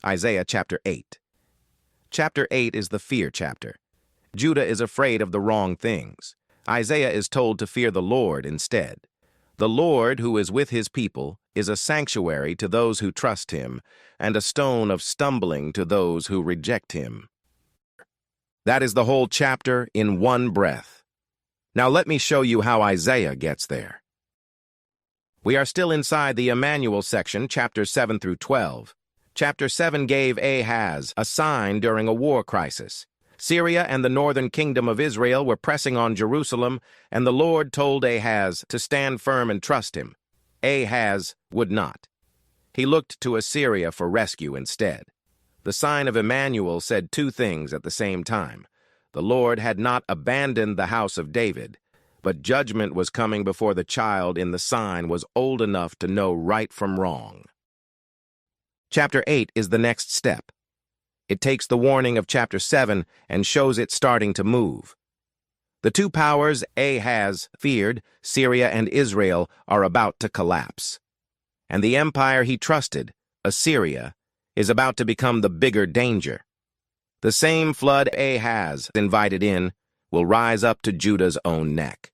Isaiah chapter 8. Chapter 8 is the fear chapter. Judah is afraid of the wrong things. Isaiah is told to fear the Lord instead. The Lord, who is with his people, is a sanctuary to those who trust him, and a stone of stumbling to those who reject him. That is the whole chapter in one breath. Now let me show you how Isaiah gets there. We are still inside the Immanuel section, chapters 7 through 12. Chapter 7 gave Ahaz a sign during a war crisis. Syria and the northern kingdom of Israel were pressing on Jerusalem, and the Lord told Ahaz to stand firm and trust him. Ahaz would not. He looked to Assyria for rescue instead. The sign of Immanuel said two things at the same time. The Lord had not abandoned the house of David, but judgment was coming before the child in the sign was old enough to know right from wrong. Chapter 8 is the next step. It takes the warning of chapter 7 and shows it starting to move. The two powers Ahaz feared, Syria and Israel, are about to collapse. And the empire he trusted, Assyria, is about to become the bigger danger. The same flood Ahaz invited in will rise up to Judah's own neck.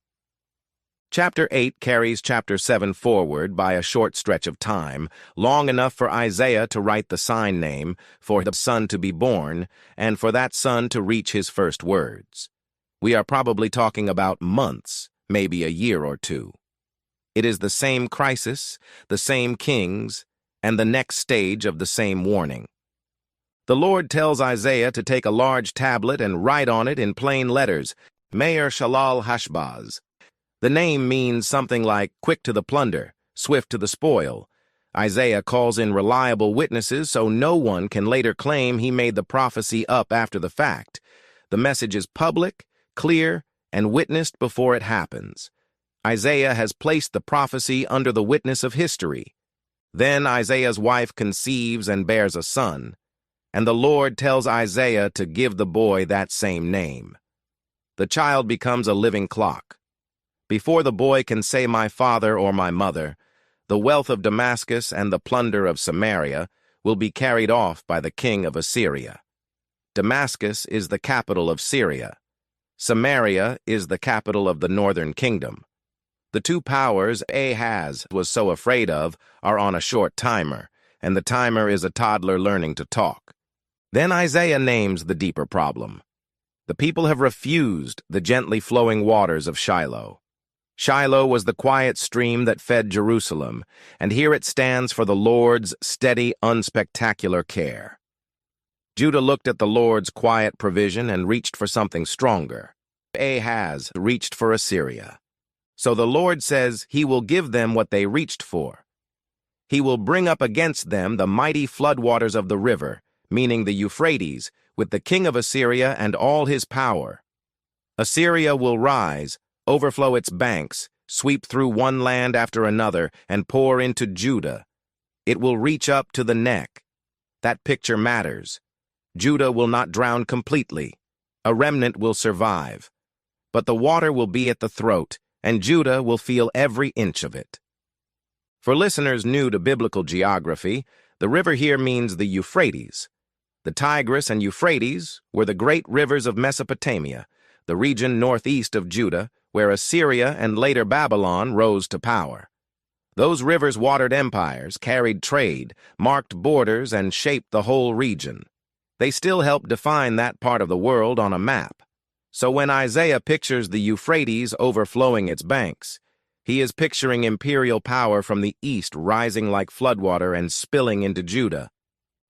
Chapter 8 carries chapter 7 forward by a short stretch of time, long enough for Isaiah to write the sign name, for the son to be born, and for that son to reach his first words. We are probably talking about months, maybe a year or two. It is the same crisis, the same kings, and the next stage of the same warning. The Lord tells Isaiah to take a large tablet and write on it in plain letters, Meir Shalal Hashbaz. The name means something like quick to the plunder, swift to the spoil. Isaiah calls in reliable witnesses so no one can later claim he made the prophecy up after the fact. The message is public, clear, and witnessed before it happens. Isaiah has placed the prophecy under the witness of history. Then Isaiah's wife conceives and bears a son, and the Lord tells Isaiah to give the boy that same name. The child becomes a living clock. Before the boy can say my father or my mother, the wealth of Damascus and the plunder of Samaria will be carried off by the king of Assyria. Damascus is the capital of Syria. Samaria is the capital of the northern kingdom. The two powers Ahaz was so afraid of are on a short timer, and the timer is a toddler learning to talk. Then Isaiah names the deeper problem. The people have refused the gently flowing waters of Shiloh. Shiloh was the quiet stream that fed Jerusalem, and here it stands for the Lord's steady, unspectacular care. Judah looked at the Lord's quiet provision and reached for something stronger. Ahaz reached for Assyria. So the Lord says he will give them what they reached for. He will bring up against them the mighty floodwaters of the river, meaning the Euphrates, with the king of Assyria and all his power. Assyria will rise, overflow its banks, sweep through one land after another, and pour into Judah. It will reach up to the neck. That picture matters. Judah will not drown completely. A remnant will survive. But the water will be at the throat, and Judah will feel every inch of it. For listeners new to biblical geography, the river here means the Euphrates. The Tigris and Euphrates were the great rivers of Mesopotamia, the region northeast of Judah, where Assyria and later Babylon rose to power. Those rivers watered empires, carried trade, marked borders, and shaped the whole region. They still help define that part of the world on a map. So when Isaiah pictures the Euphrates overflowing its banks, he is picturing imperial power from the east rising like floodwater and spilling into Judah.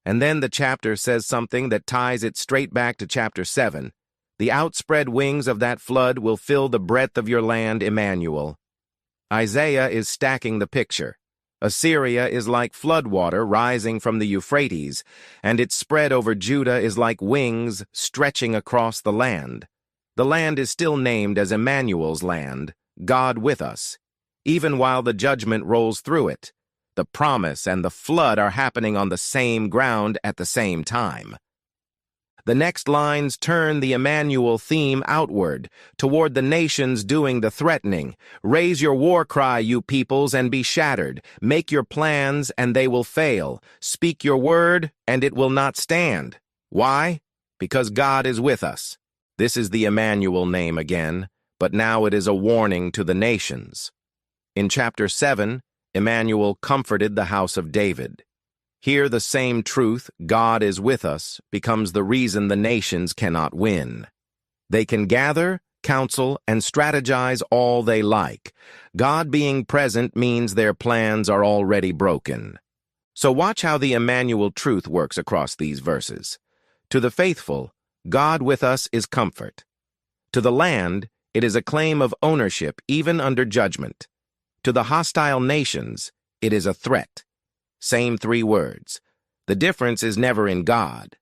And then the chapter says something that ties it straight back to chapter 7. The outspread wings of that flood will fill the breadth of your land, Immanuel. Isaiah is stacking the picture. Assyria is like floodwater rising from the Euphrates, and its spread over Judah is like wings stretching across the land. The land is still named as Immanuel's land, God with us. Even while the judgment rolls through it, the promise and the flood are happening on the same ground at the same time. The next lines turn the Immanuel theme outward, toward the nations doing the threatening. Raise your war cry, you peoples, and be shattered. Make your plans, and they will fail. Speak your word, and it will not stand. Why? Because God is with us. This is the Immanuel name again, but now it is a warning to the nations. In chapter 7, Immanuel comforted the house of David. Here the same truth, God is with us, becomes the reason the nations cannot win. They can gather, counsel, and strategize all they like. God being present means their plans are already broken. So watch how the Immanuel truth works across these verses. To the faithful, God with us is comfort. To the land, it is a claim of ownership even under judgment. To the hostile nations, it is a threat. Same three words. The difference is never in God.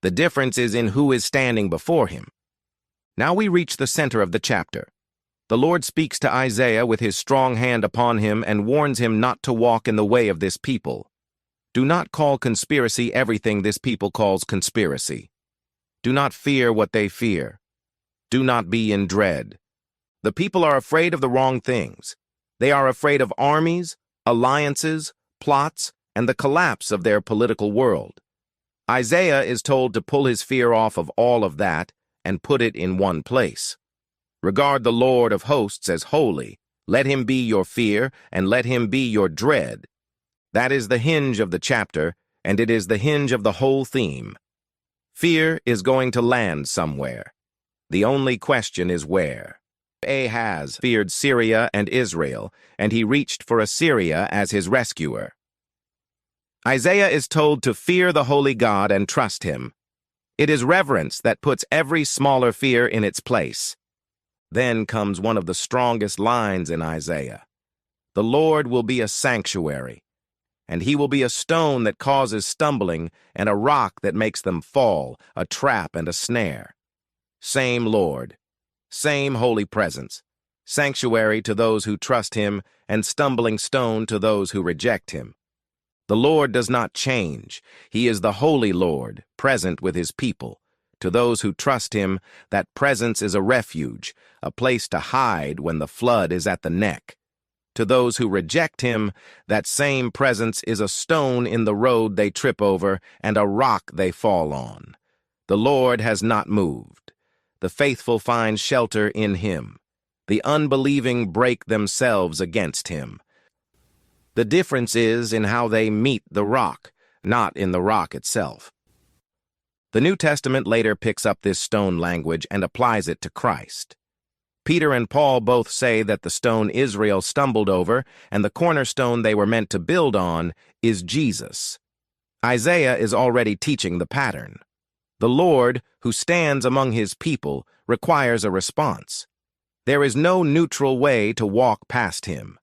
The difference is in who is standing before him. Now we reach the center of the chapter. The Lord speaks to Isaiah with his strong hand upon him and warns him not to walk in the way of this people. Do not call conspiracy everything this people calls conspiracy. Do not fear what they fear. Do not be in dread. The people are afraid of the wrong things. They are afraid of armies, alliances, plots, and the collapse of their political world. Isaiah is told to pull his fear off of all of that and put it in one place. Regard the Lord of hosts as holy. Let him be your fear, and let him be your dread. That is the hinge of the chapter, and it is the hinge of the whole theme. Fear is going to land somewhere. The only question is where. Ahaz feared Syria and Israel, and he reached for Assyria as his rescuer. Isaiah is told to fear the holy God and trust him. It is reverence that puts every smaller fear in its place. Then comes one of the strongest lines in Isaiah. The Lord will be a sanctuary, and he will be a stone that causes stumbling and a rock that makes them fall, a trap and a snare. Same Lord, same holy presence, sanctuary to those who trust him and stumbling stone to those who reject him. The Lord does not change. He is the holy Lord, present with his people. To those who trust him, that presence is a refuge, a place to hide when the flood is at the neck. To those who reject him, that same presence is a stone in the road they trip over and a rock they fall on. The Lord has not moved. The faithful find shelter in him. The unbelieving break themselves against him. The difference is in how they meet the rock, not in the rock itself. The New Testament later picks up this stone language and applies it to Christ. Peter and Paul both say that the stone Israel stumbled over and the cornerstone they were meant to build on is Jesus. Isaiah is already teaching the pattern. The Lord, who stands among his people, requires a response. There is no neutral way to walk past him.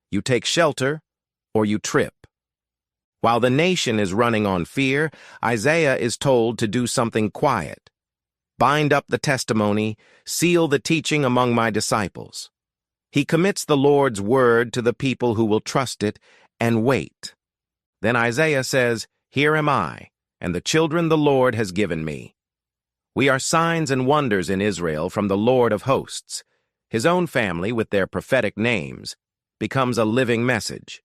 You take shelter, or you trip. While the nation is running on fear, Isaiah is told to do something quiet. Bind up the testimony, seal the teaching among my disciples. He commits the Lord's word to the people who will trust it and wait. Then Isaiah says, "Here am I, and the children the Lord has given me." We are signs and wonders in Israel from the Lord of hosts. His own family, with their prophetic names, becomes a living message.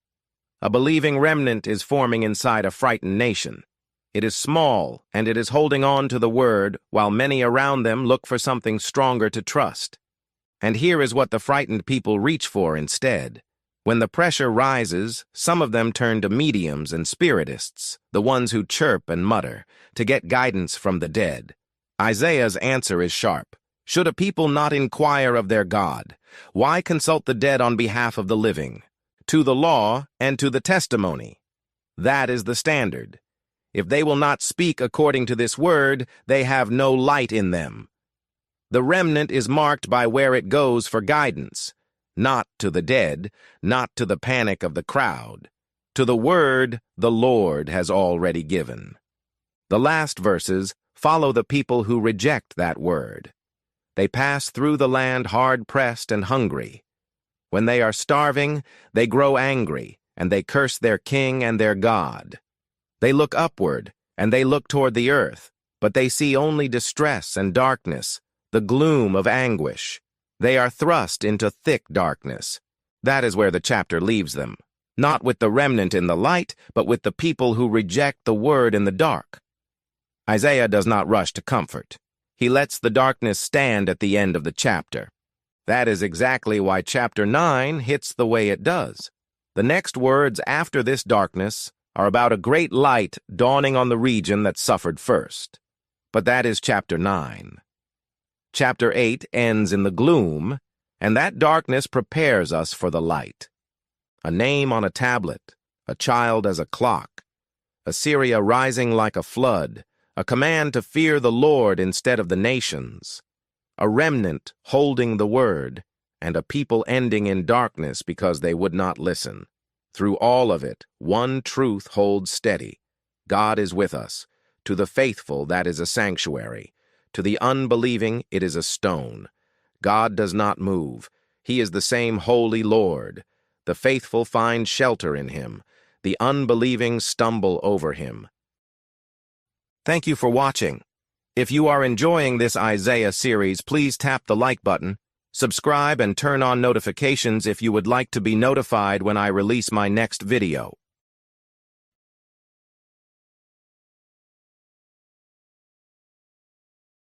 A believing remnant is forming inside a frightened nation. It is small, and it is holding on to the word, while many around them look for something stronger to trust. And here is what the frightened people reach for instead. When the pressure rises, some of them turn to mediums and spiritists, the ones who chirp and mutter, to get guidance from the dead. Isaiah's answer is sharp. Should a people not inquire of their God? Why consult the dead on behalf of the living? To the law and to the testimony. That is the standard. If they will not speak according to this word, they have no light in them. The remnant is marked by where it goes for guidance, not to the dead, not to the panic of the crowd. To the word the Lord has already given. The last verses follow the people who reject that word. They pass through the land hard-pressed and hungry. When they are starving, they grow angry, and they curse their king and their God. They look upward, and they look toward the earth. but they see only distress and darkness, the gloom of anguish. They are thrust into thick darkness. That is where the chapter leaves them, not with the remnant in the light, but with the people who reject the word in the dark. Isaiah does not rush to comfort. He lets the darkness stand at the end of the chapter. That is exactly why chapter 9 hits the way it does. The next words after this darkness are about a great light dawning on the region that suffered first. But that is chapter 9. Chapter 8 ends in the gloom, and that darkness prepares us for the light. A name on a tablet, a child as a clock, Assyria rising like a flood, a command to fear the Lord instead of the nations, a remnant holding the word, and a people ending in darkness because they would not listen. Through all of it, one truth holds steady. God is with us. To the faithful, that is a sanctuary. To the unbelieving, it is a stone. God does not move. He is the same holy Lord. The faithful find shelter in him. The unbelieving stumble over him. Thank you for watching. If you are enjoying this Isaiah series, please tap the like button, subscribe, and turn on notifications if you would like to be notified when I release my next video.